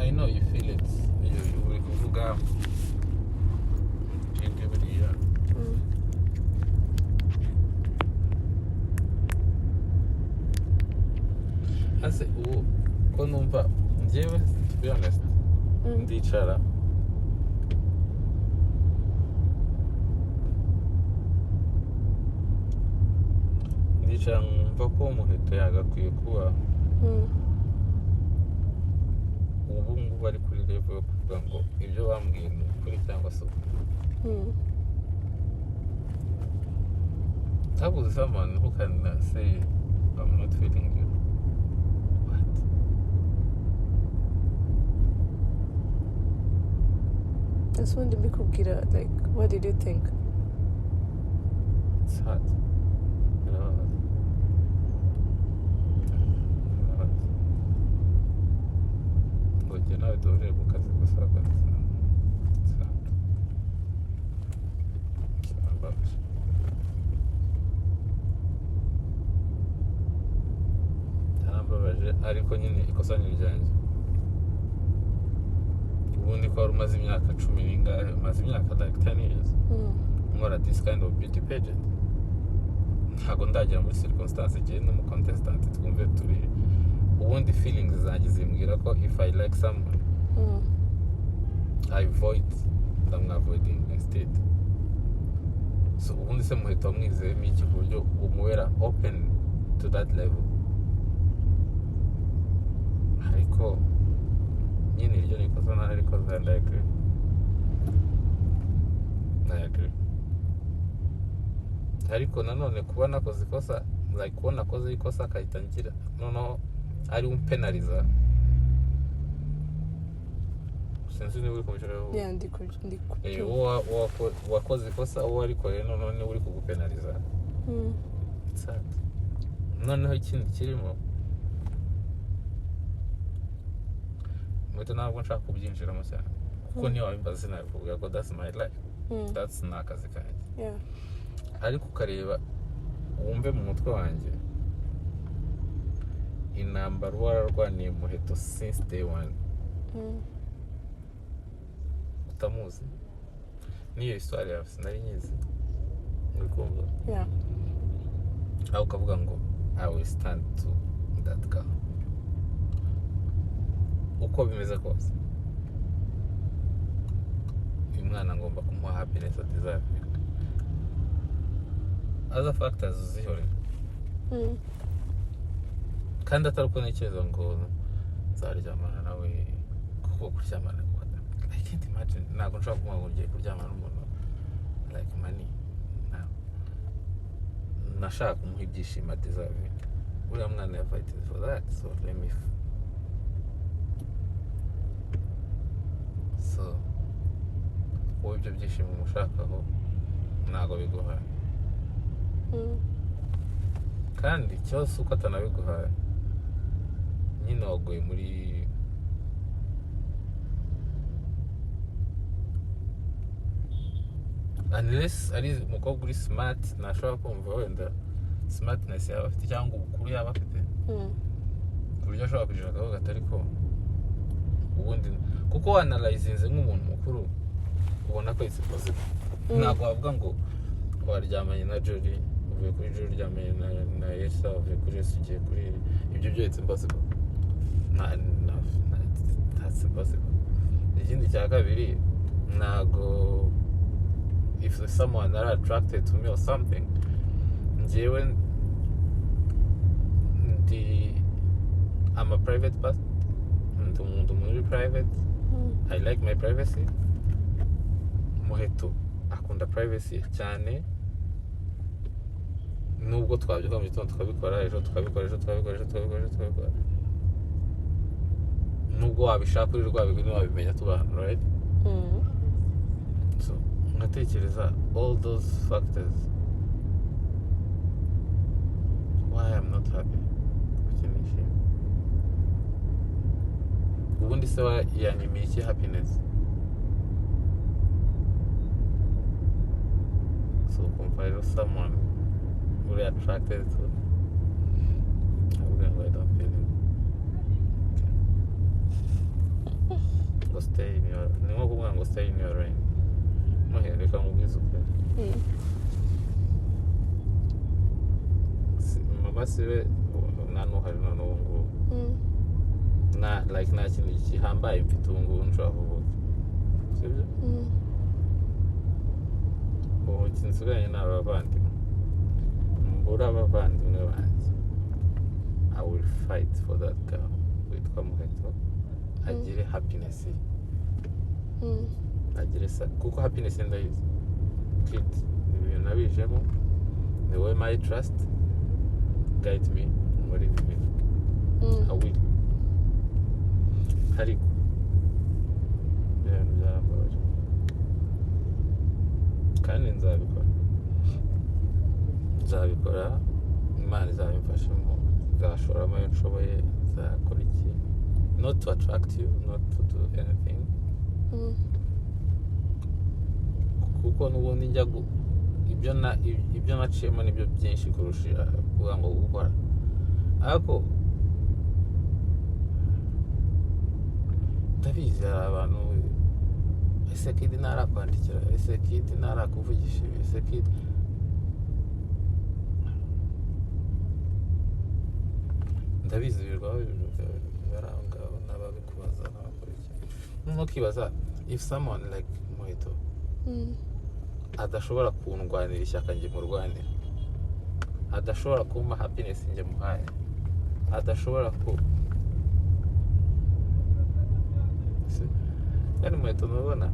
I know you feel it. You uri kuvuga jinge buriya. Ase ubu ko numva njyewe to be honest ndicara nkumva ko Muheto yagakwiye kuba ubu ngubu ari kuri level yo kuvuga ngo ibyo bambwiye ni ukuri cyangwa se habuze someone who can say I'm not feeling you. What? That's when the Mikubgira, like, what did you think? It's hard. Ngo nawe duhurire mu kazi gusa ntarambabaje ariko nyine ikosa ni iryanjye. Ubundi ko wari umaze imyaka 10 n'ingahe, umaze imyaka like 10 years nkora this kind of beauty pageant, ntabwo ndagera muri circumstance igihe no mu contestant twumve turi ubundi feelings zanjye zimbwira ko if I like someone I avoid them avoiding instead. So ubundi se Muheto wamwizeyemo iki ku buryo umuwera open to that level? Ariko nyine iryo ni ikosa naho ariko I agree. Ariko nanone kuba nakoze ikosa, like kubona nakoze ikosa akahita ngira noneho ari umpenaliza, sinzi niba uri kumvira wowe wakoze ikosa uwo arikoreye none uri kugupenaliza. Noneho ikindi kirimo Muheto ntabwo nshaka kubyinjiramo cyane kuko niyo wabimbaza sinabivuga ko that's my life, that's ni akazi kanjye. Ariko ukareba wumve mu mutwe wanjye intambara wararwaniye Muheto since day one. Utamuzi niyo histoire yawe sinari nyizi muri kumva aho ukavuga ngo I will stand to that girl uko bimeze kose. Uyu mwana ngomba kumuha happiness deserve. Other factors uzihorera kandi atari uko ntekereza ngo nzaryamana nawe kuko kuryamana I can't imagine. Ntabwo nshobora kumva ngo ngiye kuryamana n'umuntu like money. Nashaka kumuha ibyishimo deserve. Uriya mwana yafighting for that, so let me so wowe ibyo byishimo umushakaho ntabwo biguhaye kandi cyose uko atanabiguhaye nyine waguye muri unless ari umukobwa uri smart nashobora kumva wenda smartness yaba afite cyangwa ubukuru yaba afite ku buryo ashobora kugira akavuga atari ko ubundi kuko wanalyzinze nk'umuntu mukuru ubona ko it's possible. Ntabwo wavuga ngo waryamanye na Jolie uvuye kuri Jolie uryamanye na Yesa uvuye kuri Yesa ugiye kuri ibyo byo it's impossible. That's impossible. Ikindi cya kabiri ntabwo if someone are attracted to me or something njyewe I'm a private person. Umuntu muri private. I like my privacy. Muheto akunda privacy cyane, nubwo twabyuka mu gitondo tukabikora ejo tukabikora nubwo wabishaka uri rwabigwi ntiwabimenya tubana, right? So ngatekereza all those factors why I'm not happy. Ubundi se yanyimiye iki happiness? So compare someone who are attracted to I don't feel it. Okay. stay in your ni nko kuvuga ngo stay in your lane muhereka mubwiza ukuri mama siwe nanuhari noneho ngo na like nta kintu gihambaye mfite ubu ngubu nshobora kuvuga sibyo ubu kinsiganye ni abavandimwe mbura abavandimwe banjye I will fight for that girl witwa Muheto agire happiness agire kuko happiness ndayizi kid ibintu nabijemo the way my trust guide me muri ibi bintu I will ariko ibintu byababaje kandi nzabikora Imana izabimfashemo nzashoramo ayo nshoboye nzakora iki not to attract you not to do anything kuko n'ubundi njya ibyo naciyemo nibyo byinshi kurusha kuvuga ngo gukora ariko ndabizi hari abantu ese kid ntarakwandikira ese kid ntarakuvugisha ibi ese kid ndabizi biranga n'ababikubaza n'abakora iki ntukibaza if someone like Muheto adashobora kundwanira ishyaka njye murwanira adashobora kumpa happiness njye muhaye adashobora ku yani Muheto mubona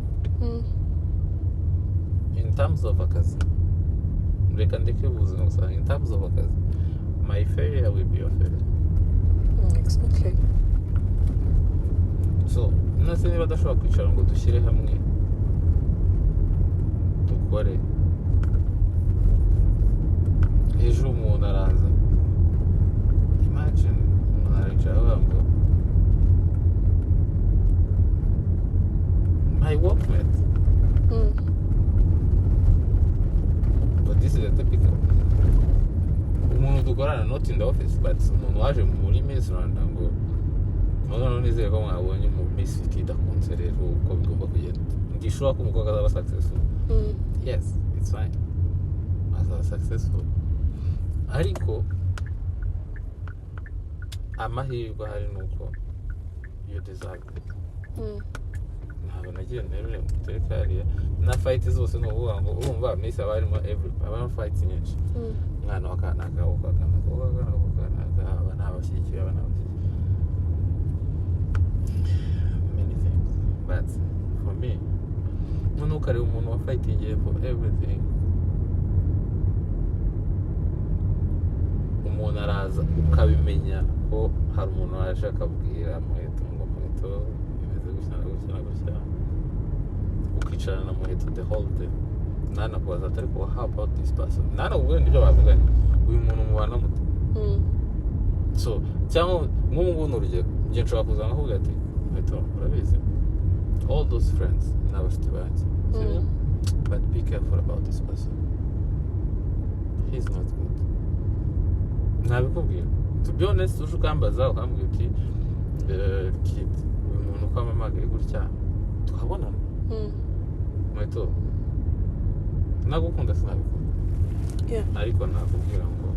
in terms of akazi reka ndeke ubuzima gusa in terms of akazi my failure will be your failure exactly so nase niba adashobora kwicara ngo dushyire hamwe dukore ejo umuntu araza imagine umuntu aricara avuga ngo my workmate but this is a typical umuntu dukorana not in the office but umuntu waje muri Miss Rwanda ngo mugano nizeye ko mwabonye mu Miss kidakunze rero uko bigomba kugenda ngishobora ko umukobwa azaba successful yes it's fine azaba successful ariko amahirwe hari nuko you deserve it ntabwo nagiye nerure mutereka hariya na fight zose ni ukuvuga ngo urumva Miss aba harimo abana fights nyinshi umwana wakanaka aba nabashyigikiye aba nabashyigikiye many things but for me noneho ukareba umuntu wa fighting for everything umuntu araza ukabimenya ko hari umuntu waje akabwira Muheto ngo Muheto bimeze gutya ukicarana na Muheto the whole day nanakubaza atari ko how about this person nanakubwira n'ibyo bavuganye uyu muntu mubana muto so cyangwa nk'ubu ni urugero njye nshobora kuza nkavuga ati Muheto urabizi all those friends n'abafite banjye but be careful about this person he's not good nabikubwira to be honest uje ukambaza ukambwira uti kid uyu muntu uko amamagaye gutya tukabonana Muheto nagukunda sinabikunda ariko nakubwira ngo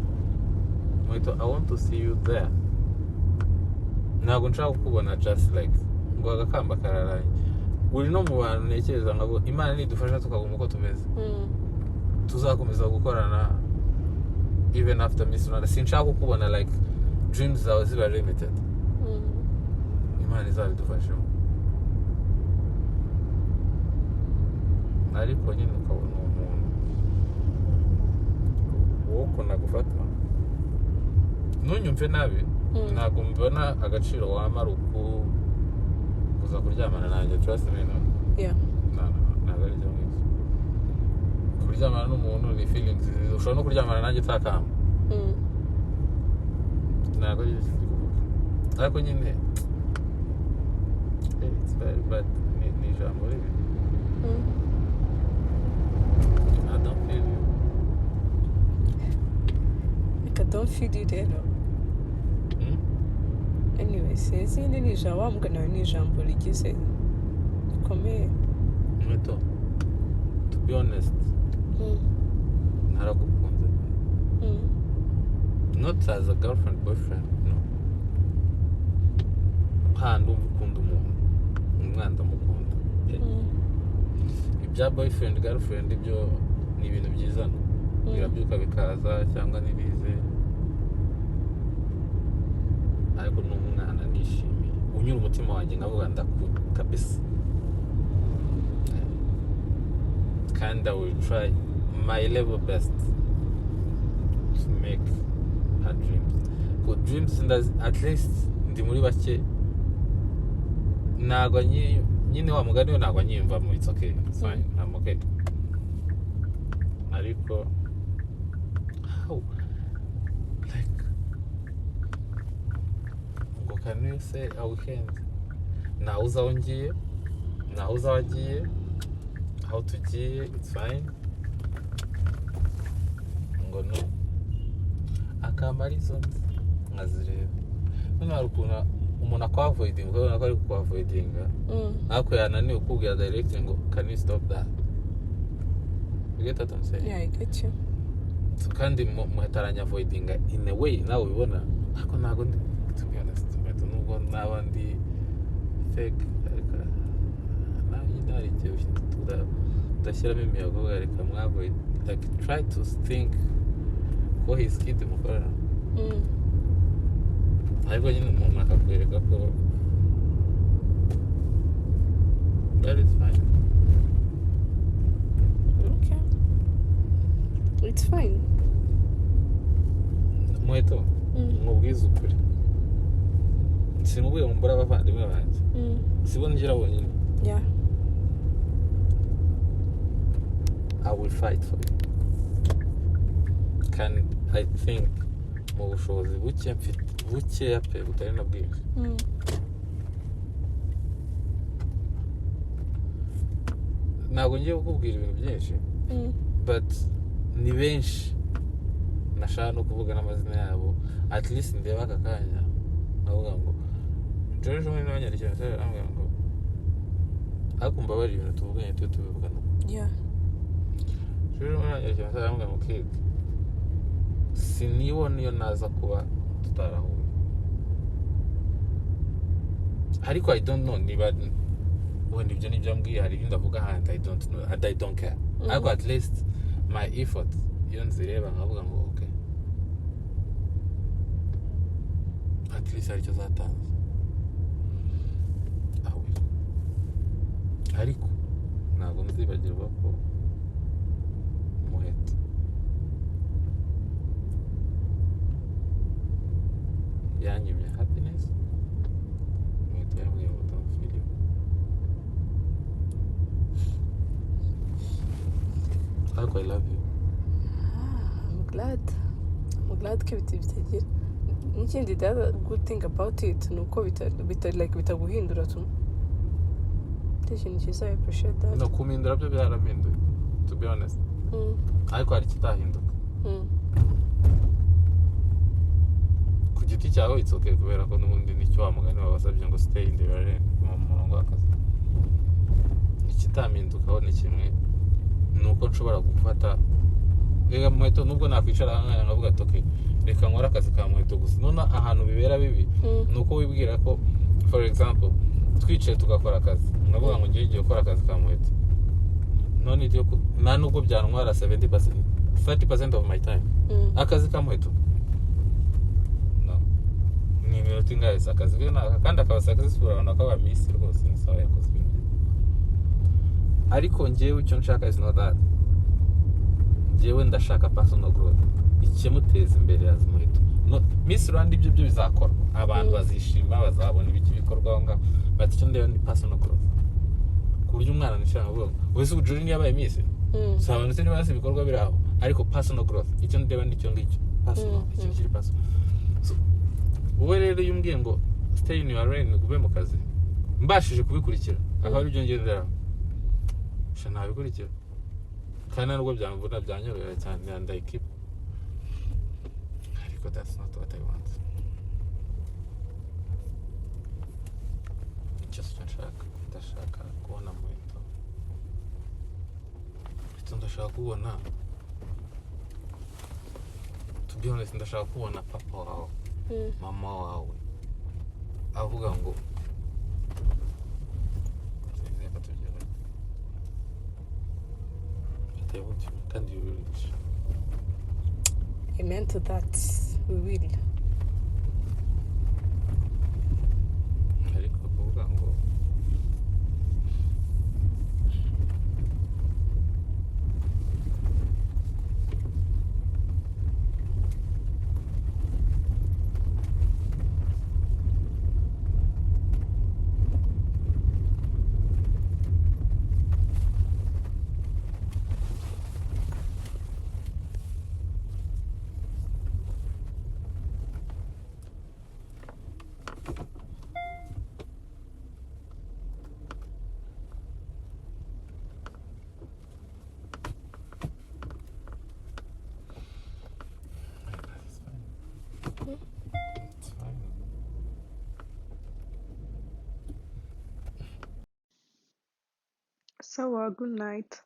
Muheto I want to see you there ntabwo nshaka kukubona just like ngo agakamba kararaye uri no mu bantu ntekereza ngo Imana nidufasha tukaguma uko tumeze tuzakomeza gukorana even after Miss Rwanda sinshaka kukubona like dreams zawe ziba limited Imana izabidufashemo ariko nyine ukabona umuntu wowe ukunda gufata ntunyumve nabi ntabwo mbona agaciro wamara kuza kuryamana nanjye trust me no ntabwo ari byo mwiza kuryamana n'umuntu ni feelings ushobora no kuryamana nanjye utakamba ntabwo ari byo kindi kuvuga ariko nyine it's very bad ni ijambo ribi I don't feel you I don't feel you rero anyway sinzi ni ijambo wambwa nawe ni ijambo rigize bikomeye. Muheto, to be honest, naragukunze. Not as a girlfriend, boyfriend, no. Handi umukunda umuntu, umwana ndamukunda. Ibya boyfriend, girlfriend, ibyo ni ibintu byizana. Birabyuka bikaza cyangwa nibize. Ariko n'umwana nishimiye. Unyura umutima wanjye nkavuga ndakunda kabisa. And I will try my level best to make her dreams. Good dreams, at least ndi muri bake ntabwo nyine wa mugani we ntabwo nyiyumvamo. It's okay, it's fine, I'm okay. Ariko how, like, ngo can you say a weekend nawe uza aho ngiye, nawe uza aho agiye, aho tugiye, it's fine. Ngo no akamba ari zo nkazireba. None hari ukuntu umuntu akwavoidinga ukabona ko ari kukwavoidinga, ariko yananiwe kukubwira direct ngo can you stop that. You get what I'm saying? Yeah, I get you. So kandi muhetaranya avoidinga in a way nawe ubibona, ariko ntabwo ndi, to be honest, nubwo naba ndi fake, ariko hari igihe udashyiramo imiyago reka mwavoid, like try to think ko his kid mukorana. Ariko nyine umuntu akakwereka ko that is fine. Okay. It's fine. Muheto, nkubwize ukuri. Sinubwiye mbura abavandimwe banjye. Sibo ngira bonyine. Yeah. I will fight for you. Can I think mu bushobozi buke mfite, bukeya pe butari na bwinshi. Ntabwo ngiye kukubwira ibintu byinshi, but ni benshi nashaka no kuvuga n'amazina yabo. At least ndeba aka kanya navuga ngo George muri n'abanyarwanda cyane ambwira ngo akumva bari ibintu tuvuganye tubivugana. Yeah. George muri n'abanyarwanda cyane ambwira ngo kid sinibona iyo naza kuba tutarahuye. Ariko I don't know niba wenda ibyo nibyo ambwiye, hari ibindi avuga ahandi I don't know and I don't care. Ariko at least my effort iyo nzireba nkavuga ngo okay, at least hari icyo zatanze. Ariko ntabwo nzibagirwa ko Muheto yanyimye happiness. Muheto yambwiye ngo don't feel you. Ariko I love you. I'm glad ko ibiti bitagira. N'ikindi, the other good thing about it ni uko bitaguhindura tu. Ikintu cyiza, I appreciate that. No, kumindura byo byarampinduye, to be honest. Ariko hari ikitahinduka. Ku giti cyawe it's okay, kubera ko n'ubundi nicyo wa mugani wabasabye ngo stay in the lane mu murongo w'akazi. Ikitampindukaho ni kimwe, ni uko nshobora gufata rega Muheto, nubwo nakwicara hano nkavuga ati okay, reka nkora akazi ka Muheto gusa. None ahantu bibera bibi ni uko wibwira ko, for example, twicaye tugakora akazi, navuga ngo ngiye gukora akazi ka Muheto, none ibyo nta nubwo byantwara 30% of my time. Akazi ka Muheto no ni iminota ingahe akazi ke naka, kandi akaba successful, abantu akaba miss rwose, ni sawa yakoze ibintu. Ariko njyewe icyo nshaka is not that. Njyewe ndashaka personal growth, ikimuteza imbere ya Muheto. No, Miss Rwanda ibyo bizakora, abantu bazishima, bazabona ibiki bikorwa ngaho, but icyo ndeba ni personal growth. Ku buryo umwana nishaka kuvuga wese ujuri yabaye Miss, so abantu se niba ibikorwa biri aho, ariko personal growth icyo ndeba nicyo ngicyo, personal, icyo kiri personal. So wowe rero yumbwiye ngo stay in your lane, gube mu kazi, mbashije kubikurikira akaba ari byo ngendera, sha nabikurikira kandi nubwo byamvuna byanyorohera cyane, and I keep. Ariko that's not what I want. Just nshaka ndashaka kubona Muheto. Ndashaka kubona, to be honest, ndashaka kubona papa wawe, mama wawe avuga ngo kandi you will reach. Amen to that. We will. Ariko kuvuga ngo it's fine. So, good night.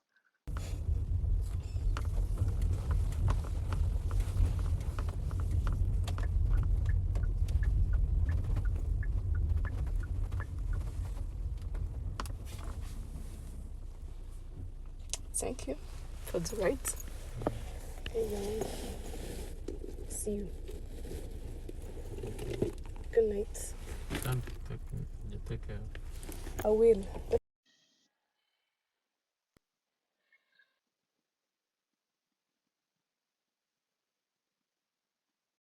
Thank you for the ride. And see you. Good night. And you take care. I will.